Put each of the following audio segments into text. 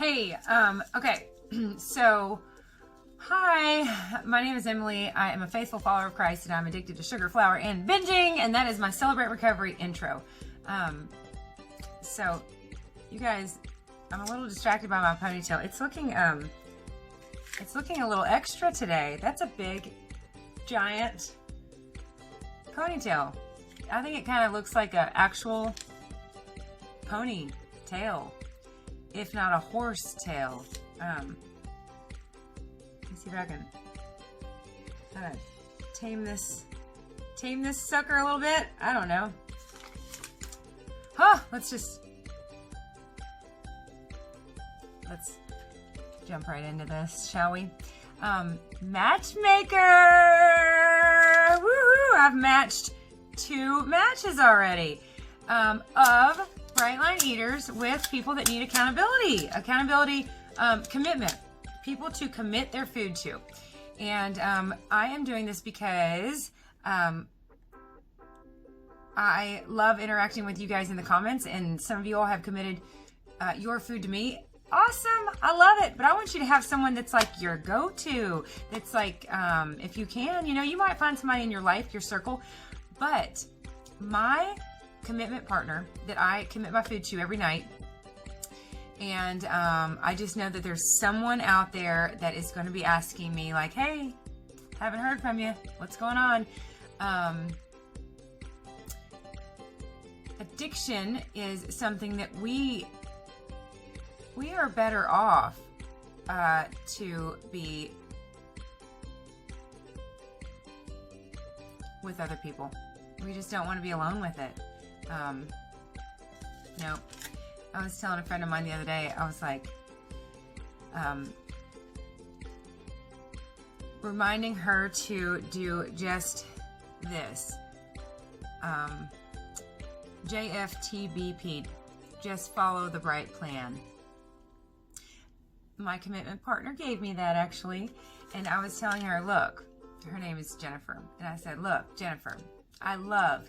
Hey, okay, so, hi, my name is Emily. I am a faithful follower of Christ, and I'm addicted to sugar, flour, and binging, and that is my Celebrate Recovery intro. So, you guys, I'm a little distracted by my ponytail. It's looking a little extra today. That's a big, giant ponytail. I think it kind of looks like an actual ponytail, if not a horse tail. Let me see if I can kind of tame this sucker a little bit. I don't know. Let's jump right into this, shall we? Matchmaker! Woohoo! I've matched 2 matches already of bright line eaters with people that need accountability, commitment, people to commit their food to. And I am doing this because I love interacting with you guys in the comments, and some of you all have committed your food to me. Awesome, I love it. But I want you to have someone that's like your go-to, that's like, if you can, you might find somebody in your life, your circle, but my commitment partner that I commit my food to every night, and I just know that there's someone out there that is going to be asking me like, hey, haven't heard from you, what's going on? Addiction is something that we are better off to be with other people. We just don't want to be alone with it. No, I was telling a friend of mine the other day, I was like, reminding her to do just this. JFTBP, just follow the bright plan. My commitment partner gave me that, actually, and I was telling her, look, her name is Jennifer, and I said, look, Jennifer, I love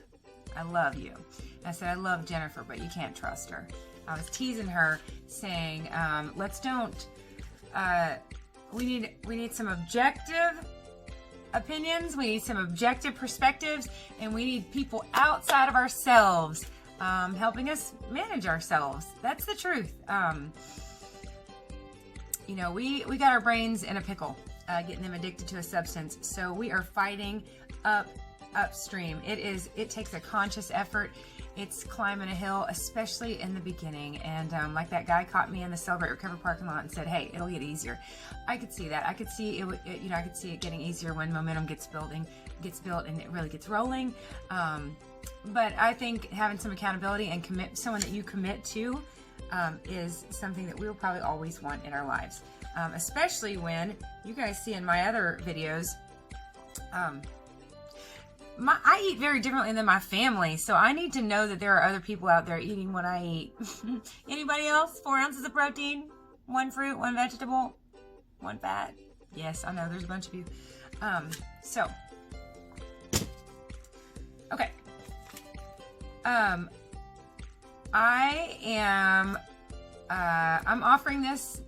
you. And I said, I love Jennifer, but you can't trust her. I was teasing her, saying, we need some objective opinions, we need some objective perspectives, and we need people outside of ourselves helping us manage ourselves. That's the truth. We got our brains in a pickle, getting them addicted to a substance, so we are fighting upstream. It takes a conscious effort. It's climbing a hill, especially in the beginning. And like that guy caught me in the Celebrate Recover parking lot and said, hey, it'll get easier. I could see that. I could see I could see it getting easier when momentum gets built and it really gets rolling. But I think having some accountability and someone that you commit to is something that we will probably always want in our lives. Especially when you guys see in my other videos, I eat very differently than my family, so I need to know that there are other people out there eating what I eat. Anybody else? 4 ounces of protein, 1 fruit, 1 vegetable, 1 fat. Yes, I know there's a bunch of you. Okay. I'm offering this,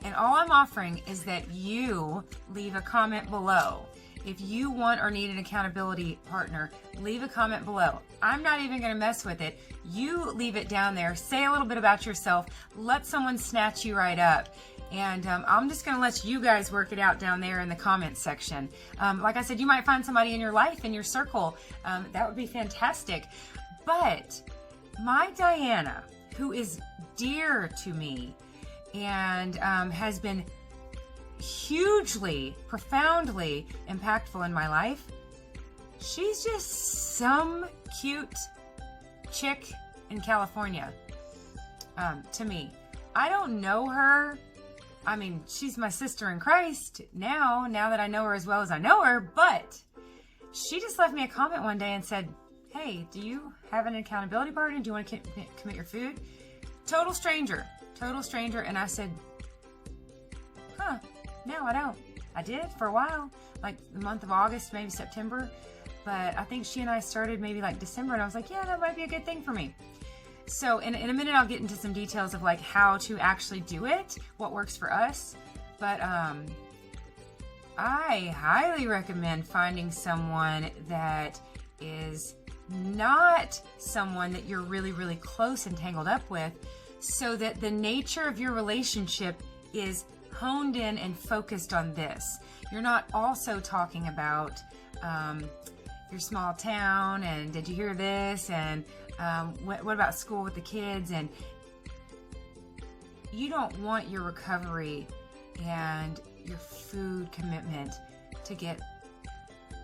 and all I'm offering is that you leave a comment below. If you want or need an accountability partner, leave a comment below. I'm not even going to mess with it. You leave it down there. Say a little bit about yourself. Let someone snatch you right up. And I'm just going to let you guys work it out down there in the comments section. Like I said, you might find somebody in your life, in your circle. That would be fantastic. But my Diana, who is dear to me and has been hugely, profoundly impactful in my life, she's just some cute chick in California to me. I don't know her. I mean, she's my sister in Christ now that I know her as well as I know her, but she just left me a comment one day and said, hey, do you have an accountability partner? Do you want to commit your food? Total stranger, and I said, no, I don't. I did for a while, like the month of August, maybe September, but I think she and I started maybe like December, and I was like, yeah, that might be a good thing for me. So in a minute, I'll get into some details of like how to actually do it, what works for us. But I highly recommend finding someone that is not someone that you're really, really close and tangled up with, so that the nature of your relationship is honed in and focused on this. You're not also talking about your small town and did you hear this and what about school with the kids, and you don't want your recovery and your food commitment to get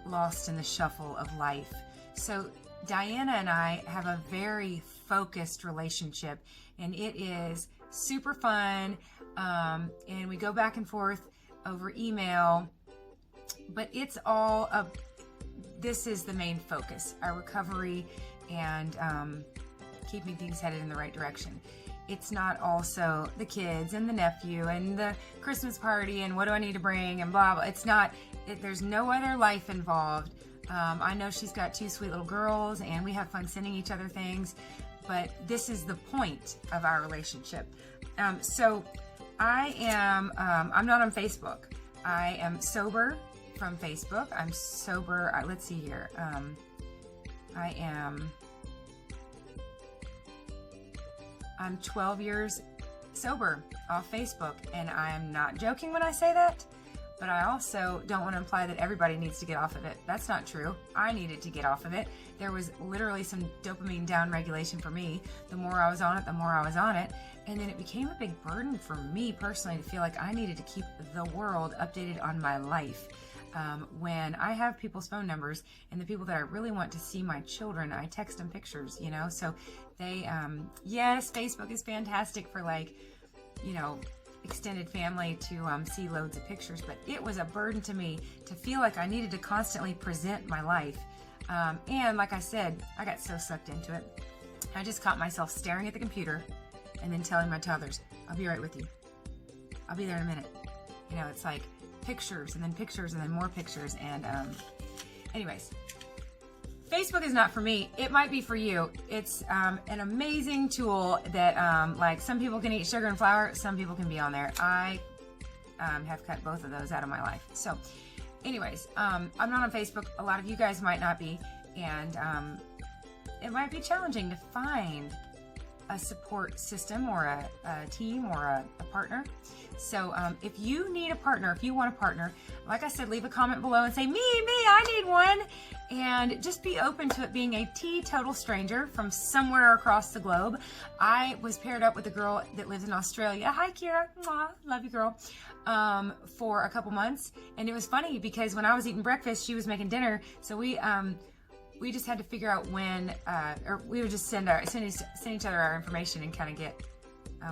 lost in the shuffle of life. So Diana and I have a very focused relationship, and it is super fun, and we go back and forth over email, but it's all this is the main focus, our recovery and keeping things headed in the right direction. It's not also the kids and the nephew and the Christmas party and what do I need to bring and blah, blah. It's not, there's no other life involved. I know she's got 2 sweet little girls and we have fun sending each other things, but this is the point of our relationship. So I am, I'm not on Facebook. I am sober from Facebook. I'm sober. Let's see here. I'm 12 years sober off Facebook, and I am not joking when I say that, but I also don't want to imply that everybody needs to get off of it. That's not true. I needed to get off of it. There was literally some dopamine down regulation for me. The more I was on it, the more I was on it. And then it became a big burden for me personally to feel like I needed to keep the world updated on my life. When I have people's phone numbers and the people that I really want to see my children, I text them pictures, you know, so they, yes, Facebook is fantastic for like, you know, extended family to see loads of pictures, but it was a burden to me to feel like I needed to constantly present my life. And like I said, I got so sucked into it. I just caught myself staring at the computer and then telling my toddlers, I'll be right with you. I'll be there in a minute. You know, it's like pictures and then more pictures. And anyways, Facebook is not for me. It might be for you. It's an amazing tool that like some people can eat sugar and flour, some people can be on there. I have cut both of those out of my life. So anyways, I'm not on Facebook. A lot of you guys might not be, and it might be challenging to find a support system or a team or a partner. So if you need a partner, if you want a partner, like I said, leave a comment below and say, me, I need one. And just be open to it being a total stranger from somewhere across the globe. I was paired up with a girl that lives in Australia. Hi, Kira. Mwah, love you, girl. For a couple months. And it was funny because when I was eating breakfast, she was making dinner. So we just had to figure out when, or we would just send each other our information and kind of get,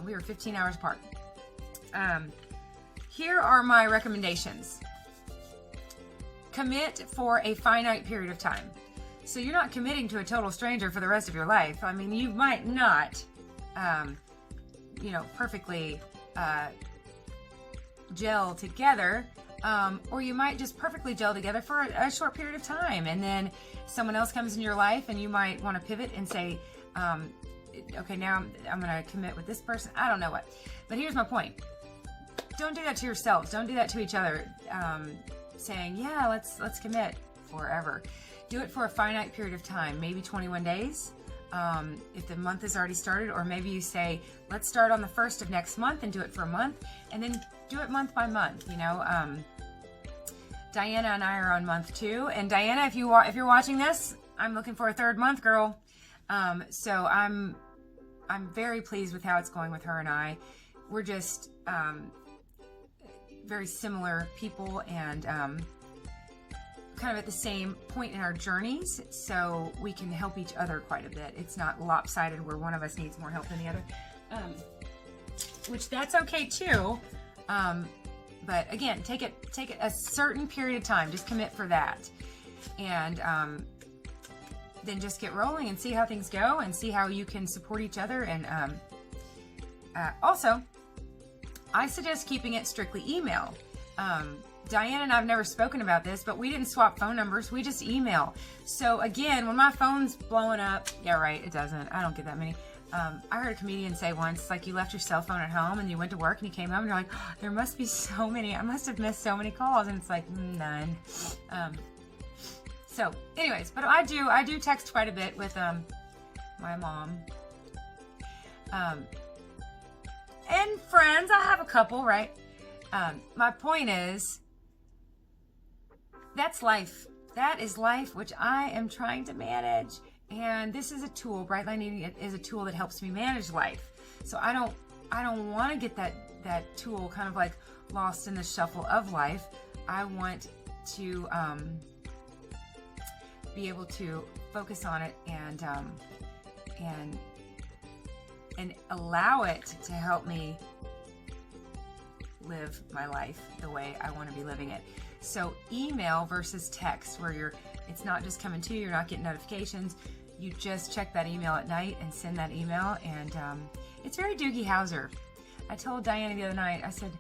we were 15 hours apart. Here are my recommendations. Commit for a finite period of time. So you're not committing to a total stranger for the rest of your life. I mean, you might not, perfectly gel together, or you might just perfectly gel together for a short period of time, and then someone else comes in your life and you might want to pivot and say, okay, now I'm going to commit with this person. I don't know what. But here's my point. Don't do that to yourselves. Don't do that to each other, saying, yeah, let's commit forever. Do it for a finite period of time, maybe 21 days. If the month has already started, or maybe you say, let's start on the 1st of next month and do it for a month, and then do it month by month. You know, Diana and I are on month 2, and Diana, if you're watching this, I'm looking for a 3rd month, girl. So I'm very pleased with how it's going with her and I. We're just very similar people and kind of at the same point in our journeys, so we can help each other quite a bit. It's not lopsided where one of us needs more help than the other, which that's okay too. But again, take it a certain period of time. Just commit for that, and then just get rolling and see how things go and see how you can support each other. And also, I suggest keeping it strictly email. Diane and I have never spoken about this, but we didn't swap phone numbers. We just email. So again, when my phone's blowing up, yeah, right, it doesn't. I don't get that many. I heard a comedian say once, like, you left your cell phone at home and you went to work and you came home and you're like, oh, there must be so many, I must have missed so many calls. And it's like, none. So anyways, but I do text quite a bit with my mom. And friends, I have a couple, right? My point is, that's life. That is life, which I am trying to manage. And this is a tool, Brightline is a tool that helps me manage life. So I don't want to get that tool kind of like lost in the shuffle of life. I want to be able to focus on it and allow it to help me live my life the way I want to be living it. So email versus text, where it's not just coming to you, you're not getting notifications. You just check that email at night and send that email, and it's very Doogie Howser. I told Diana the other night, I said,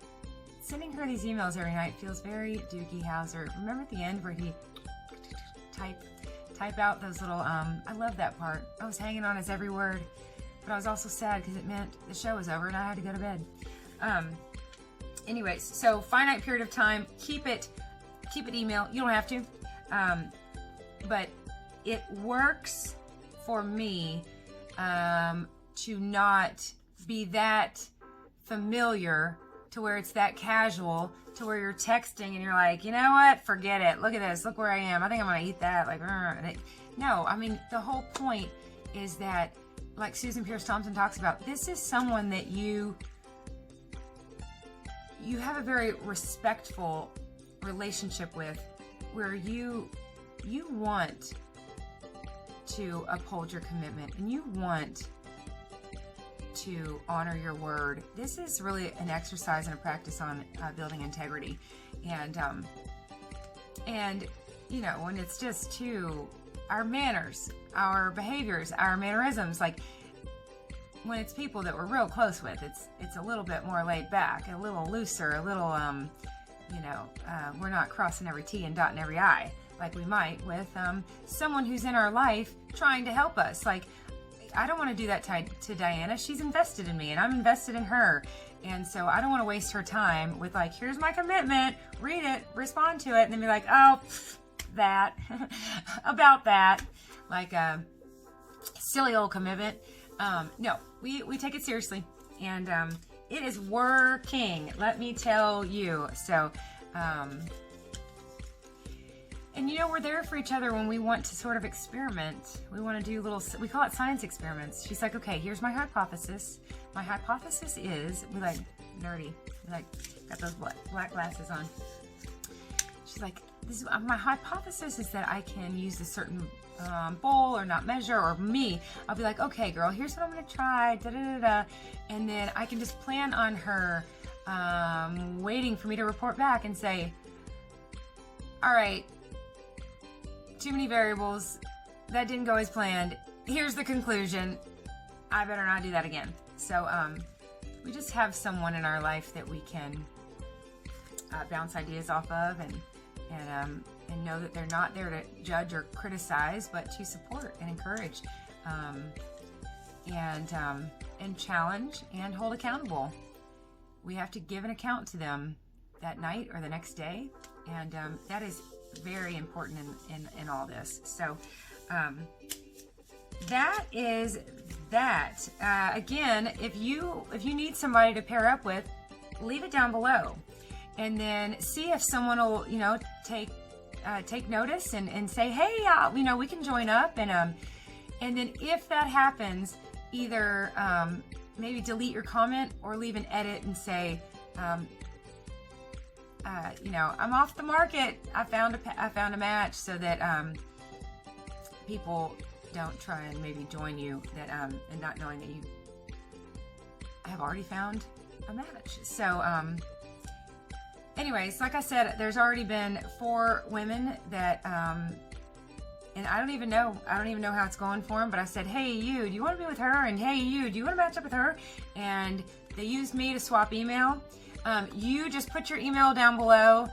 sending her these emails every night feels very Doogie Howser. Remember at the end where he type out those little, I love that part. I was hanging on his every word, but I was also sad because it meant the show was over and I had to go to bed. Anyways, so finite period of time, keep it email. You don't have to, but it works for me to not be that familiar, to where it's that casual, to where you're texting and you're like, you know what, forget it. Look at this. Look where I am. I think I'm going to eat that. Like, no, I mean, the whole point is that, like Susan Pierce Thompson talks about, this is someone that you have a very respectful relationship with, where you want to uphold your commitment and you want to honor your word. This is really an exercise and a practice on building integrity, and you know, when it's just to our manners, our behaviors, our mannerisms, like when it's people that we're real close with, it's a little bit more laid back, a little looser, a little we're not crossing every T and dotting every I like we might with someone who's in our life trying to help us. Like, I don't want to do that to Diana. She's invested in me and I'm invested in her. And so I don't want to waste her time with, like, here's my commitment, read it, respond to it, and then be like, oh, that, about that. Like a silly old commitment. No, we take it seriously. And it is working, let me tell you. So, and you know, we're there for each other when we want to sort of experiment. We want to do we call it science experiments. She's like, okay, here's my hypothesis. My hypothesis is, we like nerdy, we like got those black glasses on. She's like, my hypothesis is that I can use a certain bowl or not measure, or me. I'll be like, okay, girl, here's what I'm going to try, and then I can just plan on her waiting for me to report back and say, all right, too many variables, that didn't go as planned, here's the conclusion, I better not do that again. So we just have someone in our life that we can bounce ideas off of, and know that they're not there to judge or criticize, but to support and encourage, and challenge and hold accountable. We have to give an account to them that night or the next day, and that is very important in all this. So that is that. Again, if you need somebody to pair up with, leave it down below, and then see if someone will, take notice and say, hey, we can join up, and then if that happens, either maybe delete your comment or leave an edit and say, I'm off the market. I found a match, so that people don't try and maybe join you, that and not knowing that you have already found a match. So anyways, like I said, there's already been 4 women that and I don't even know how it's going for them, but I said, hey, you, do you want to be with her? And hey, you, do you want to match up with her? And they used me to swap email. You just put your email down below,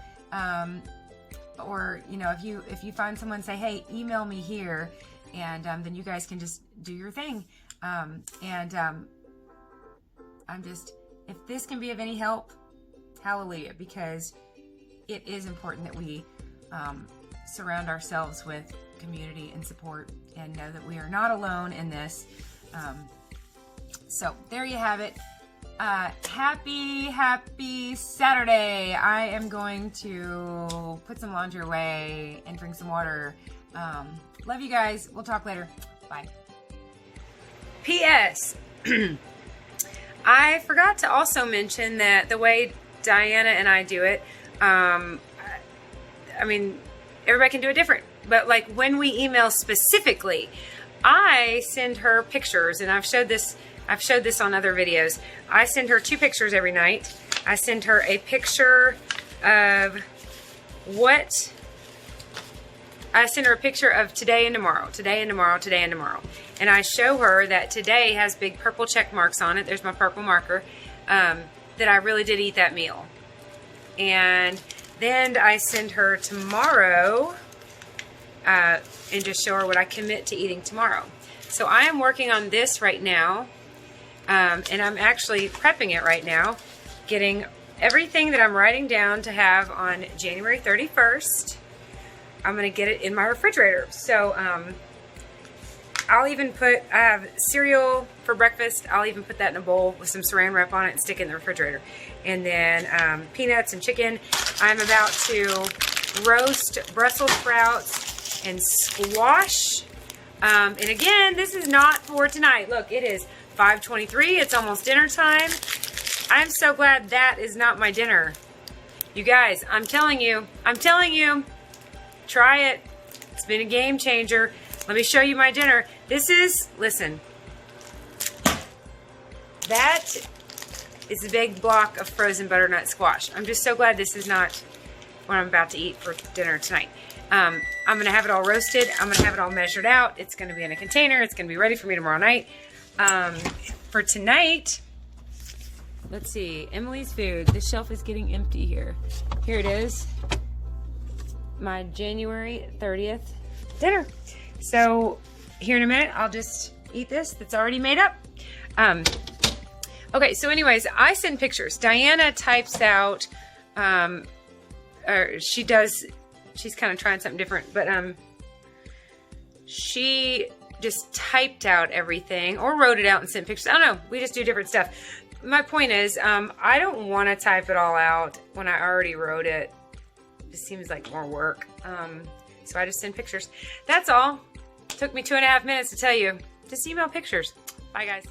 or if you find someone, say, hey, email me here, and then you guys can just do your thing. I'm just, if this can be of any help, hallelujah, because it is important that we surround ourselves with community and support and know that we are not alone in this. So there you have it. Happy Saturday. I am going to put some laundry away and drink some water. Love you guys. We'll talk later. Bye. P.S. I forgot to also mention that the way Diana and I do it, I mean, everybody can do it different, but like when we email specifically, I send her pictures, and I've showed this on other videos. I send her 2 pictures every night. I send her a picture of I send her a picture of today and tomorrow, today and tomorrow, today and tomorrow. And I show her that today has big purple check marks on it. There's my purple marker, that I really did eat that meal. And then I send her tomorrow, and just show her what I commit to eating tomorrow. So I am working on this right now, and I'm actually prepping it right now, getting everything that I'm writing down to have on January 31st. I'm going to get it in my refrigerator. So I'll even I have cereal for breakfast. I'll even put that in a bowl with some saran wrap on it and stick it in the refrigerator. And then peanuts and chicken. I'm about to roast Brussels sprouts and squash. And again, this is not for tonight. Look, it is 5:23. It's almost dinner time. I'm so glad that is not my dinner. You guys, I'm telling you, try it. It's been a game changer. Let me show you my dinner. This is, listen, that is a big block of frozen butternut squash. I'm just so glad this is not what I'm about to eat for dinner tonight. I'm going to have it all roasted. I'm going to have it all measured out. It's going to be in a container. It's going to be ready for me tomorrow night. For tonight, let's see, Emily's food. The shelf is getting empty here. Here it is. My January 30th dinner. So here in a minute, I'll just eat this that's already made up. Okay, so anyways, I send pictures. Diana types out, or she's kind of trying something different, but she just typed out everything or wrote it out and sent pictures. I don't know. We just do different stuff. My point is, I don't want to type it all out when I already wrote it. It just seems like more work. So I just send pictures. That's all. Took me 2.5 minutes to tell you. Just email pictures. Bye, guys.